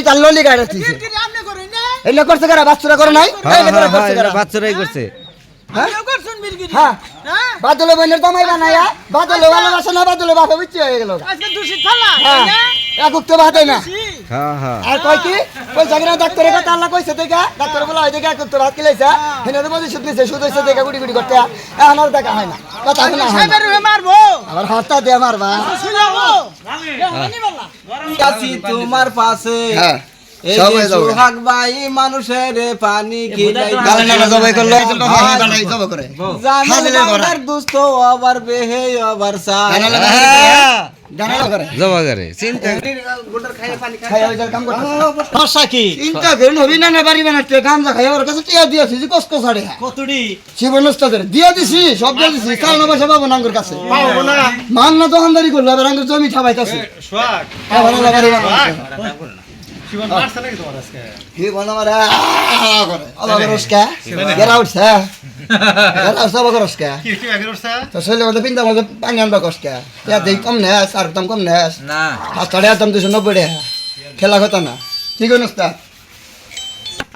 তার ললি গাড়ি দিছে এলা করছে কারা বাচ্চারা করে নাই বাচ্চারাই করছে হ্যাঁ বাদলে বইনের দামাই বানায়া বাদলে ভালোবাসে না বাদলে বাপে বিচ্ছি হয়ে গেল একক তো বাদে না আর কয় কি পয়সা কিনা ডাক্তারের কথা আল্লাহ কইছে দেখা ডাক্তার বলা হয় দেখা একক তো ভাত কিলাইছে হেনে তো বলি সুদ নিছে সুদ হইছে দেখা গুড়ি গুড়ি করতে এখন আর দেখা হয় না কথা না হয় মারবো আবার হাতটা দিয়ে মারবা আছি তোমার পাশে এই সুহাগ ভাই মানুষের পানি খিলাই গালে না জবাই করলো বানাই জবাই করে জানার দোস্ত আবার বেহে আবার সা জানা করে জবা করে চিন্তা খায় ওই কাম করতে ভাষা কি চিন্তা করেন হবি না বাড়ি বানাতে কাম যা খায় ওর কাছে টিয়া দিয়েছি যে কষ্ট ছাড়ে কতডি জীবনস্থ করে দিয়া দিছি সব দিয়া দিছি কাল না বসে বাবু নাঙ্গর কাছে পাবো না মান না দোকানদারি করলো আবার আঙ্গুর জমি ঠাবাইতাছে সোয়াক ভালো বাড়ি বানাতে জীবন মারছ নাকি তোমার আজকে হে বনা মারা করে আলো করসকা get out sir get out সব করসকা কি আগে করছ তো সেলে মধ্যে পিন্দা মধ্যে পানি আনবা করসকা তে দেই কম না আর দাম কম না না আস্তাড়ে দাম 290 টাকা খেলা কথা না ঠিক নস্তা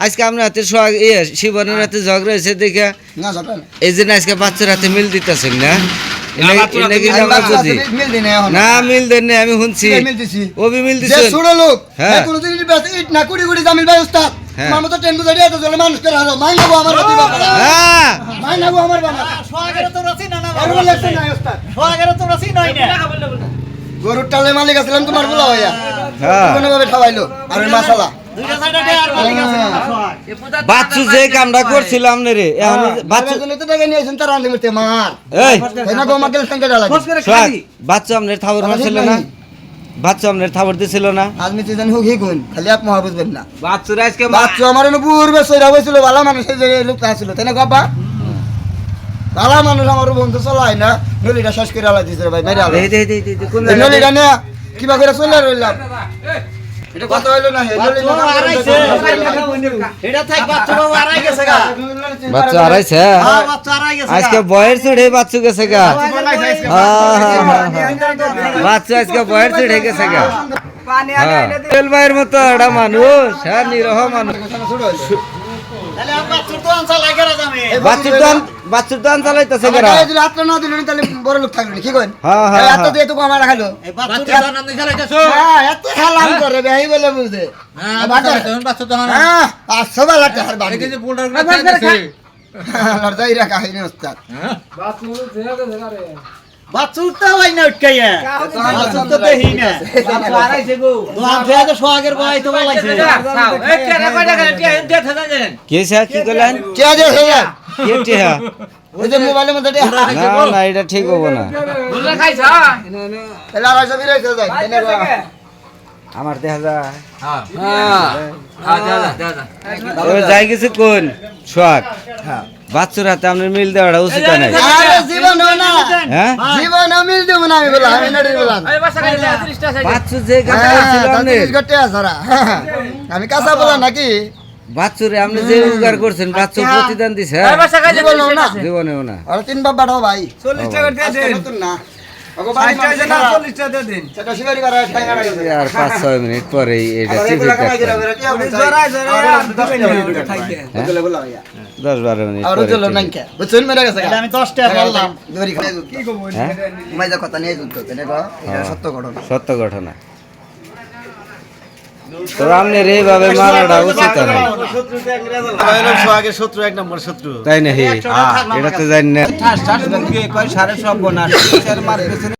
আজকে আমরা হাতে সোহাগ শিবনের হাতে ঝগড়া হয়েছে দেখে না জানো না এই জন্য আজকে বাচ্চার হাতে মিল দিতেছেন না না মিল দেন না আমি শুনছি ওবি মিল দিছে ছোট লোক কোনো দিন ইট না কুড়ি কুড়ি জামিল ভাই উস্তাদ আমার মতো টেন্ডু দাঁড়িয়ে তো জলে মানুষ করে হারো মাইনাবো আমার বাবা হ্যাঁ মাইনাবো আমার বাবা সোহাগের তো রাসি না না আর লাগছে না উস্তাদ সোহাগের তো রাসি নয় না গরুর টালে মালিক আছিলাম তোমার বলা ভাইয়া কোনো ভাবে খাওয়াইলো আর মশলা বাচ্চু যে কামটা করছিলাম না রে এখন বাচ্চু তো টাকা নিয়েছেন তার আনতে মিটতে মার এই না গো মাকে সংখ্যা ডালা বাচ্চু আমনের থাবর মারছিল না বাচ্চু আমনের থাবর দিছিল না আজ মিতে জানি হোক হিগুন খালি আপ মহা বুঝবেন না বাচ্চুরা আজকে বাচ্চু আমার পূর্বে সইরা হয়েছিল ভালো মানুষ যে লোকটা ছিল তাই না গপ্পা ভালো মানুষ আমার বন্ধু চলাই না নলিটা শেষ করে আলা দিছে ভাই মেরে আলা নলিটা না কিবা করে চলে রইলাম এটা কত হইলো না এটা থাক বাচ্চু বাবু আড়াই গেছে গা বাচ্চু আড়াইছে হ্যাঁ বাচ্চু আড়াই গেছে আজকে বয়ের চড়ে বাচ্চু গেছে গা বাচ্চু আজকে বয়ের চড়ে গেছে গা তেল ভাইয়ের মতো একটা মানুষ হ্যাঁ নিরহ মানুষ বাচ্চুর তো চালাইতেছে না দিল তাহলে বড় লোক থাকলো কি করেন এত দিয়ে তো আমার রাখালো এত হেলাম করে ভাই বলে বুঝে লড়াই রাখা হয়নি ওস্তাদ বাচ্চুটা হয় না উঠকাইয়া বাচ্চুটা দেহি না আড়াইছে গো তোমার ফেয়াতে সোহাগের বয় তো বলাইছে এই কেনা কয়টা দিয়ে থাকা দেন কে স্যার কি কইলেন কে দিয়ে হেয়া কে টিয়া ওই যে মোবাইলের মধ্যে না না এটা ঠিক হবে না বুঝলা খাইছ এলা রাজা বিরাইছে যায় এনে আমার দেখা যায় হ্যাঁ ওই যাই কিছু কোন সোহাগ বাচ্চুর হাতে আপনার মিল দেওয়াটা উচিত নাই জীবন না হ্যাঁ জীবন মিল দেব না আমি বলা আমি নড়ি বলা বাচ্চু যে কাজটা করছিল আমি কাঁচা বলা নাকি বাচ্চুরে আপনি যে উদ্ধার করছেন বাচ্চু প্রতিদান দিছে জীবনেও না আর তিন বাপ বাড়াও ভাই 40 টাকা দিয়ে দেন না আর 5-6 মিনিট পরেই এটা টিভি কাটছে 10-12 মিনিট আর চলো না কে বুঝছেন মেরে গেছে আমি 10 টাকা বললাম ধরি কি কব মাইজা কথা নিয়ে যুদ্ধ কেন গো এটা সত্য ঘটনা তো আপনি এইভাবে মারাটা উচিত নাই সোহাগের শত্রু এক নম্বর শত্রু তাই না এটা তো জানি না কয় সাড়ে সব বোনা মার পেছনে